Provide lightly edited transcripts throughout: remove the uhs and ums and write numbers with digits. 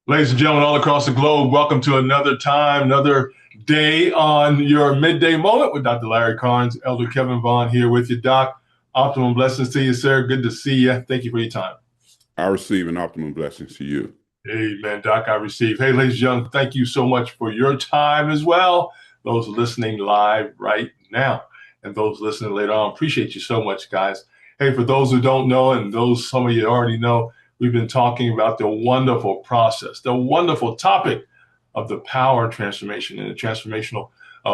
Ladies and gentlemen all across the globe, welcome to another time, another day on your midday moment with Dr. Larry Carnes, Elder Kevin Vaughan here with you. Doc, optimum blessings to you, sir. Good to see you. Thank you for your time. I receive an optimum blessings to you. Amen, Doc. I receive. Hey, ladies and gentlemen, thank you so much for your time as well. Those listening live right now and those listening later on, appreciate you so much, guys. Hey, for those who don't know, and those some of you already know, we've been talking about the wonderful process, the wonderful topic of the power transformation and the transformational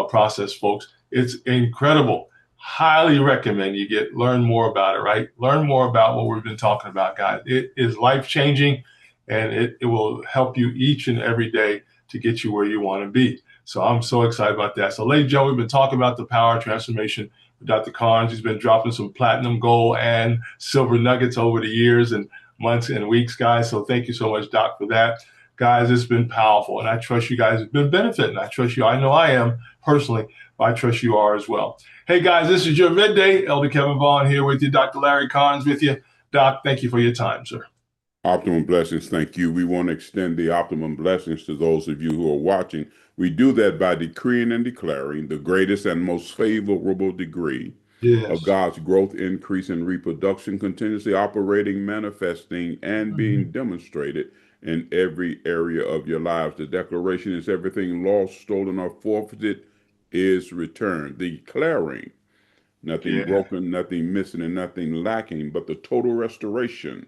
process, folks. It's incredible. Highly recommend you learn more about it, right? Learn more about what we've been talking about, guys. It is life changing and it will help you each and every day to get you where you want to be. So I'm so excited about that. So, ladies and gentlemen, we've been talking about the power transformation with Dr. Carnes. He's been dropping some platinum, gold, and silver nuggets over the years and months and weeks, guys. So thank you so much, Doc, for that. Guys, it's been powerful, and I trust you guys have been benefiting. I trust you. I know I am personally, but I trust you are as well. Hey, guys, this is your midday. Elder Kevin Vaughan here with you. Dr. Larry Carnes with you. Doc, thank you for your time, sir. Optimum blessings, thank you. We want to extend the optimum blessings to those of you who are watching. We do that by decreeing and declaring the greatest and most favorable degree of Yes. God's growth, increase, and reproduction, continuously operating, manifesting, and being demonstrated in every area of your lives. The declaration is everything lost, stolen, or forfeited is returned. Declaring nothing Yeah. broken, nothing missing, and nothing lacking, but the total restoration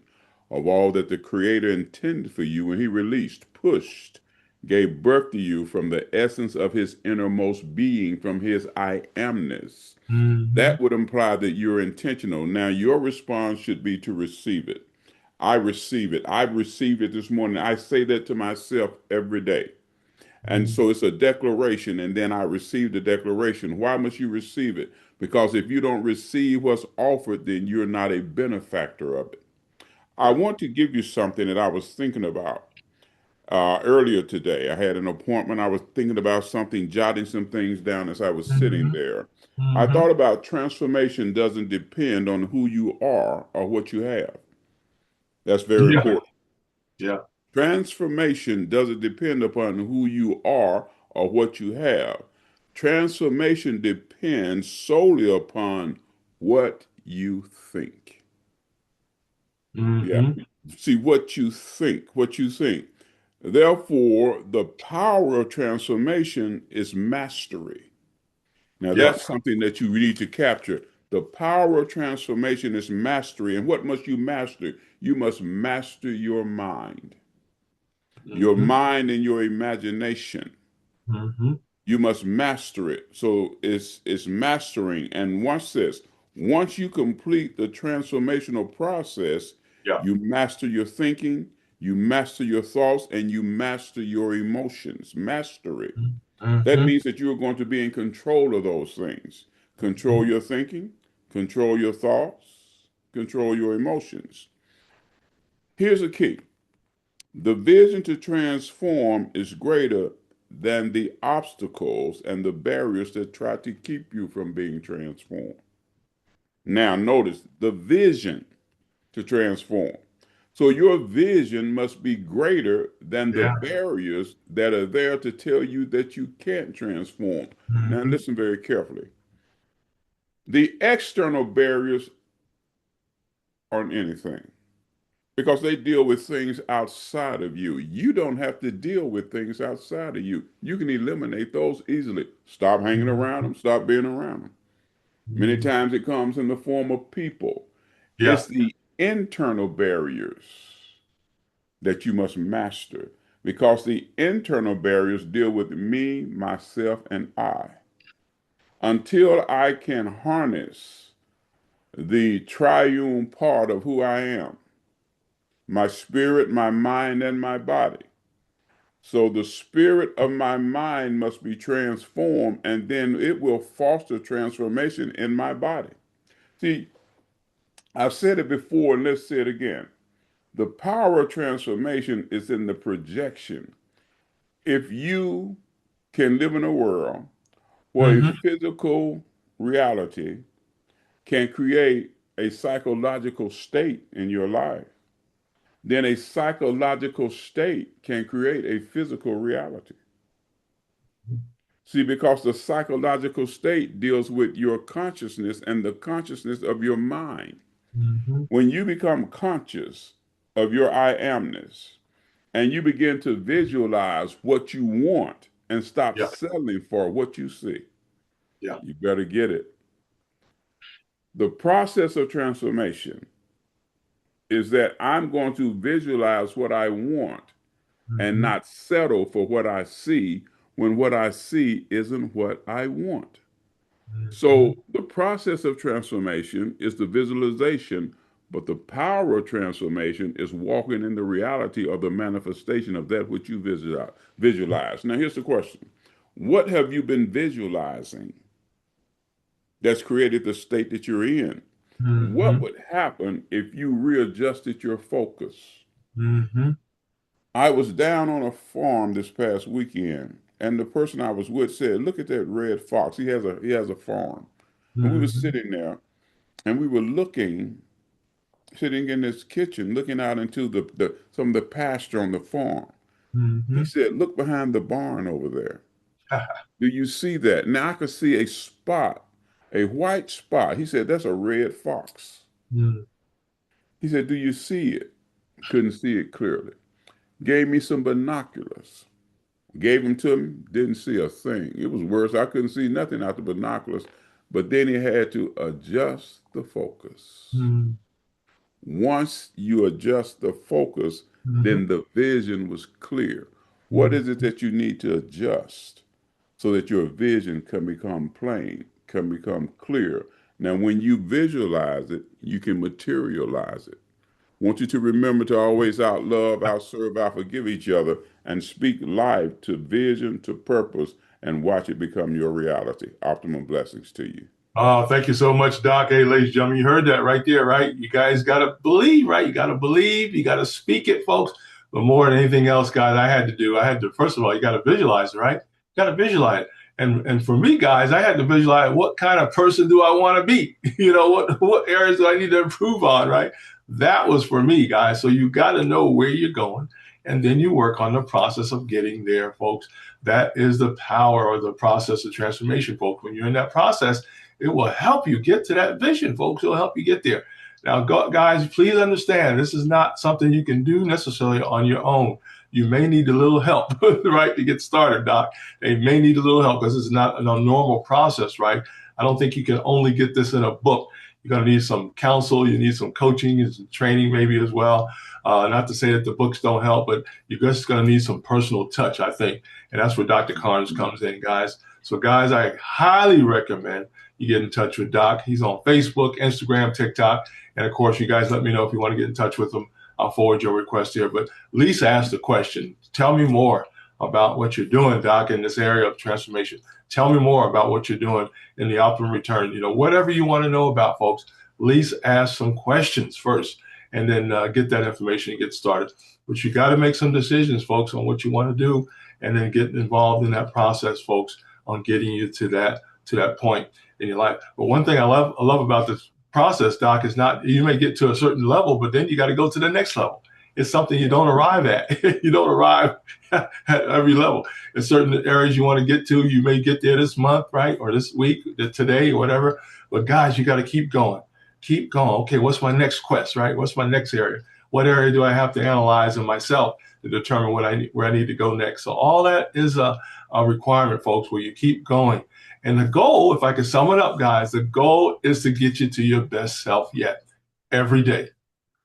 of all that the Creator intended for you when He released, pushed, gave birth to you from the essence of His innermost being, from His I amness. Mm-hmm. That would imply that you're intentional. Now, your response should be to receive it. I receive it. I received it this morning. I say that to myself every day. And so it's a declaration, and then I received the declaration. Why must you receive it? Because if you don't receive what's offered, then you're not a benefactor of it. I want to give you something that I was thinking about earlier today. I had an appointment. I was thinking about something, jotting some things down as I was sitting Mm-hmm. there. I Mm-hmm. thought about transformation doesn't depend on who you are or what you have. That's very Yeah. important. Yeah. Transformation doesn't depend upon who you are or what you have. Transformation depends solely upon what you think. Yeah. Mm-hmm. See, what you think, what you think. Therefore, the power of transformation is mastery. Now, Yeah. that's something that you need to capture. The power of transformation is mastery. And what must you master? You must master your Mm-hmm. mind and your imagination. Mm-hmm. You must master it. So it's mastering. And once you complete the transformational process, Yeah. you master your thinking, you master your thoughts, and you master your emotions. Mastery. That Mm-hmm. means that you're going to be in control of those things. Control your thinking, control your thoughts, control your emotions. Here's the key. The vision to transform is greater than the obstacles and the barriers that try to keep you from being transformed. Now, notice the vision to transform. So, your vision must be greater than the Yeah. barriers that are there to tell you that you can't transform. Now, Mm-hmm. listen very carefully. The external barriers aren't anything, because they deal with things outside of you. You don't have to deal with things outside of you. You can eliminate those easily. Stop hanging around them, stop being around them. Many Mm-hmm. times it comes in the form of people. Yeah. It's the internal barriers that you must master, because the internal barriers deal with me, myself, and I. Until I can harness the triune part of who I am, my spirit, my mind, and my body. So the spirit of my mind must be transformed, and then it will foster transformation in my body. See, I've said it before, and let's say it again. The power of transformation is in the projection. If you can live in a world where a Mm-hmm. physical reality can create a psychological state in your life, then a psychological state can create a physical reality. See, because the psychological state deals with your consciousness and the consciousness of your mind. Mm-hmm. When you become conscious of your I amness and you begin to visualize what you want and stop Yeah. settling for what you see, Yeah. you better get it. The process of transformation is that I'm going to visualize what I want and Mm-hmm. not settle for what I see when what I see isn't what I want. Mm-hmm. So the process of transformation is the visualization, but the power of transformation is walking in the reality of the manifestation of that which you visualize. Now, here's the question. What have you been visualizing that's created the state that you're in? What Mm-hmm. would happen if you readjusted your focus? Mm-hmm. I was down on a farm this past weekend, and the person I was with said, "Look at that red fox. He has a farm." And we were Mm-hmm. sitting there, and we were sitting in this kitchen, looking out into the some of the pasture on the farm. He Mm-hmm. said, "Look behind the barn over there. Do you see that?" Now I could see a spot, a white spot. He said, "That's a red fox." Mm-hmm. He said, "Do you see it?" Couldn't see it clearly. Gave me some binoculars. Gave them to him, didn't see a thing. It was worse. I couldn't see nothing out the binoculars. But then he had to adjust the focus. Once you adjust the focus, Mm-hmm. then the vision was clear. What is it Mm-hmm. that you need to adjust so that your vision can become plain, can become clear? Now, when you visualize it, you can materialize it. Want you to remember to always out love, out serve, out forgive each other, and speak life to vision, to purpose, and watch it become your reality. Optimum blessings to you. Oh, thank you so much, Doc. Hey, ladies and gentlemen, you heard that right there, right? You guys got to believe, right? You got to believe, you got to speak it, folks. But more than anything else, guys, I had to, first of all, you got to visualize it, right? You got to visualize it. And for me, guys, I had to visualize what kind of person do I want to be? What areas do I need to improve on, right? That was for me, guys. So you got to know where you're going. And then you work on the process of getting there, folks. That is the power of the process of transformation, folks. When you're in that process, it will help you get to that vision, folks. It'll help you get there. Now, guys, please understand this is not something you can do necessarily on your own. You may need a little help, right, to get started, Doc. They may need a little help because it's not a normal process, right? I don't think you can only get this in a book. You're going to need some counsel. You need some coaching and some training maybe as well. Not to say that the books don't help, but you're just going to need some personal touch, I think. And that's where Dr. Carnes comes in, guys. So, guys, I highly recommend you get in touch with Doc. He's on Facebook, Instagram, TikTok. And of course, you guys let me know if you want to get in touch with him. I'll forward your request here. But Lisa asked the question, tell me more about what you're doing, Doc, in this area of transformation. Tell me more about what you're doing in the optimum return. Whatever you want to know about, folks, Lisa ask some questions first and then get that information and get started. But you got to make some decisions, folks, on what you want to do and then get involved in that process, folks, on getting you to that point in your life. But one thing I love about this process, Doc, is not you may get to a certain level, but then you got to go to the next level. It's something you don't arrive at. You don't arrive at every level. In certain areas you want to get to, you may get there this month, right? Or this week, today, or whatever. But guys, you got to keep going. Keep going. Okay, what's my next quest, right? What's my next area? What area do I have to analyze in myself to determine where I need to go next? So all that is a requirement, folks, where you keep going. And the goal, if I can sum it up, guys, the goal is to get you to your best self yet every day.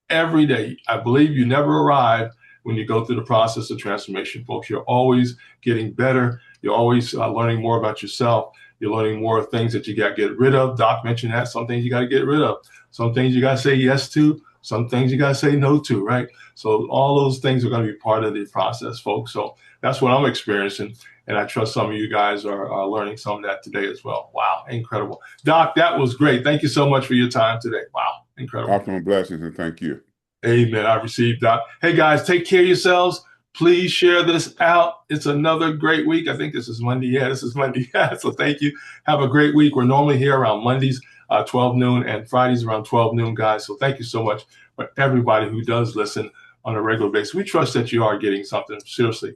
Every day. I believe you never arrive when you go through the process of transformation, folks. You're always getting better. You're always learning more about yourself. You're learning more things that you got to get rid of. Doc mentioned that. Some things you got to get rid of. Some things you got to say yes to. Some things you got to say no to, right? So all those things are going to be part of the process, folks. So that's what I'm experiencing. And I trust some of you guys are learning some of that today as well. Wow, incredible. Doc, that was great. Thank you so much for your time today. Wow, incredible. Optimum blessings and thank you. Amen. I received that. Hey, guys, take care of yourselves. Please share this out. It's another great week. I think this is Monday. Yeah, this is Monday. So thank you. Have a great week. We're normally here around Mondays, 12 noon, and Fridays around 12 noon, guys. So thank you so much for everybody who does listen. on a regular basis. We trust that you are getting something seriously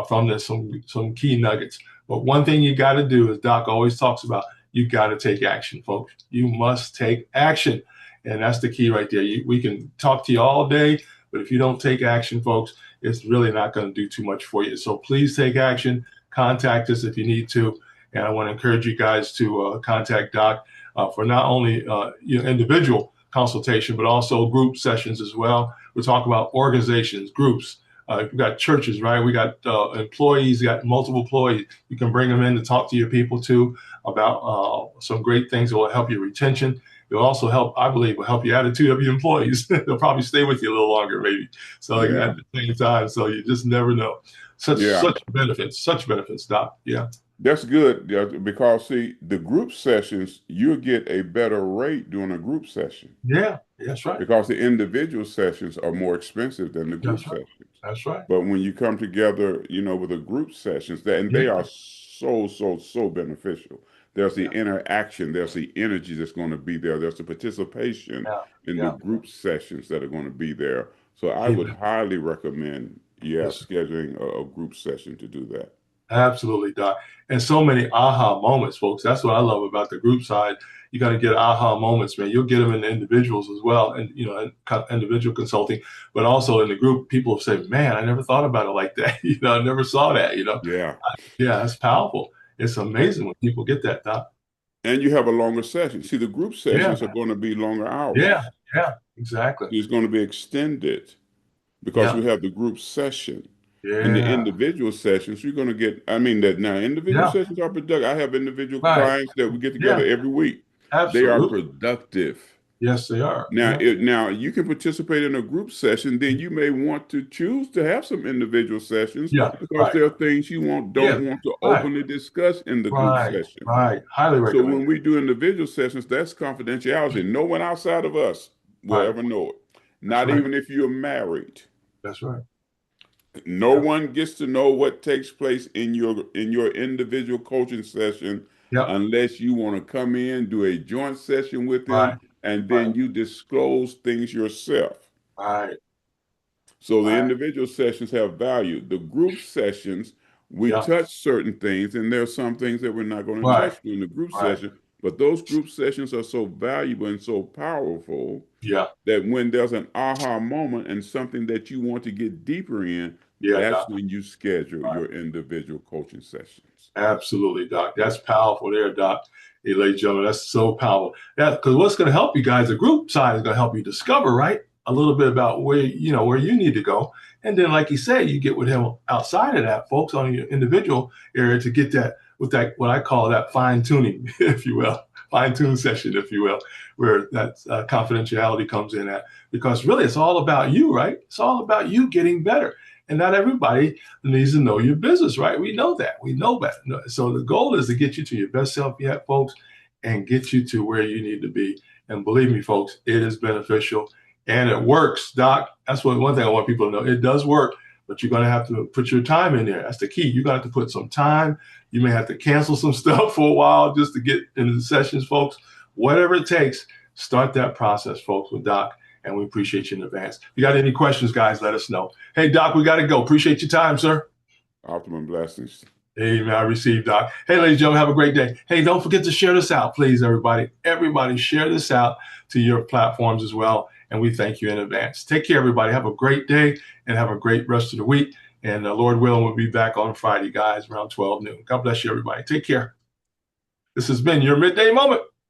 from this, some key nuggets. But one thing you got to do, as Doc always talks about, you got to take action, folks. You must take action. And that's the key right there. We can talk to you all day, but if you don't take action, folks, it's really not going to do too much for you. So please take action. Contact us if you need to. And I want to encourage you guys to contact Doc for not only individual consultation, but also group sessions as well. We're talking about organizations, groups. We've got churches, right? We got employees, got multiple employees. You can bring them in to talk to your people too about some great things that will help your retention. It'll also help, I believe, will help your attitude of your employees. They'll probably stay with you a little longer, maybe. So Yeah. at the same time, so you just never know. Such such benefits, Doc. Yeah. That's good because see, the group sessions, you'll get a better rate during a group session Yeah, that's right. because the individual sessions are more expensive than the group That's right. sessions. That's right. But when you come together, with the group sessions, and they Yeah. are so beneficial. There's the Yeah. interaction, there's the energy that's going to be there, there's the participation Yeah. in the Yeah. group sessions that are going to be there. So I would Amen. highly recommend, Yes. scheduling a group session to do that. Absolutely, Doc. And so many aha moments, folks. That's what I love about the group side. You got to get aha moments, man. You'll get them in the individuals as well, and individual consulting, but also in the group. People have said, "Man, I never thought about it like that. I never saw that." Yeah. Yeah, that's powerful. It's amazing when people get that, Doc. And you have a longer session. See, the group Yeah, sessions are going to be longer yeah, hours. yeah. Exactly. It's going to be extended because Yeah, we have the group session. In the yeah, individual sessions, you're going to get, I mean, that now individual yeah. sessions are productive. I have individual Right. clients that we get together Yeah. every week. They are Absolutely. productive. Yes, they are. Now, Yeah. now you can participate in a group session, then you may want to choose to have some individual sessions Yeah. because Right. there are things you Yeah. don't want to Right. openly discuss in the group Right. session. Right. Highly So recommend. when we do individual sessions, that's confidentiality. No one outside of us will Right. ever know it. That's Not right. even if you're married. That's right. No Yep. one gets to know what takes place in your individual coaching session Yep. unless you want to come in, do a joint session with Right. them, and Right. then you disclose things yourself. Right. So the Right. individual sessions have value. The group sessions, we Yep. touch certain things, and there are some things that we're not going to Right. touch during the group Right. session. But those group sessions are so valuable and so powerful Yeah. that when there's an aha moment and something that you want to get deeper in, Yeah, that's Doc. when you schedule Right. your individual coaching sessions. Absolutely, Doc. That's powerful there, Doc. Hey, ladies and gentlemen, that's so powerful. Yeah, because what's going to help you guys, the group side is going to help you discover, right? A little bit about where you need to go. And then, like you say, you get with him outside of that, folks, on your individual area to get that with that, what I call that fine tuning, if you will, fine tune session, if you will, where that confidentiality comes in at. Because really, it's all about you, right? It's all about you getting better. And not everybody needs to know your business, right? We know that. We know that. So the goal is to get you to your best self yet, folks, and get you to where you need to be. And believe me, folks, it is beneficial and it works, Doc. That's one thing I want people to know. It does work, but you're going to have to put your time in there. That's the key. You're going to have to put some time. You may have to cancel some stuff for a while just to get into the sessions, folks. Whatever it takes, start that process, folks, with Doc. And we appreciate you in advance. If you got any questions, guys, let us know. Hey, Doc, we got to go. Appreciate your time, sir. Optimum blessings. Amen. I received, Doc. Hey, ladies and gentlemen, have a great day. Hey, don't forget to share this out, please, everybody. Everybody, share this out to your platforms as well. And we thank you in advance. Take care, everybody. Have a great day and have a great rest of the week. And Lord willing, we'll be back on Friday, guys, around 12 noon. God bless you, everybody. Take care. This has been your Midday Moment.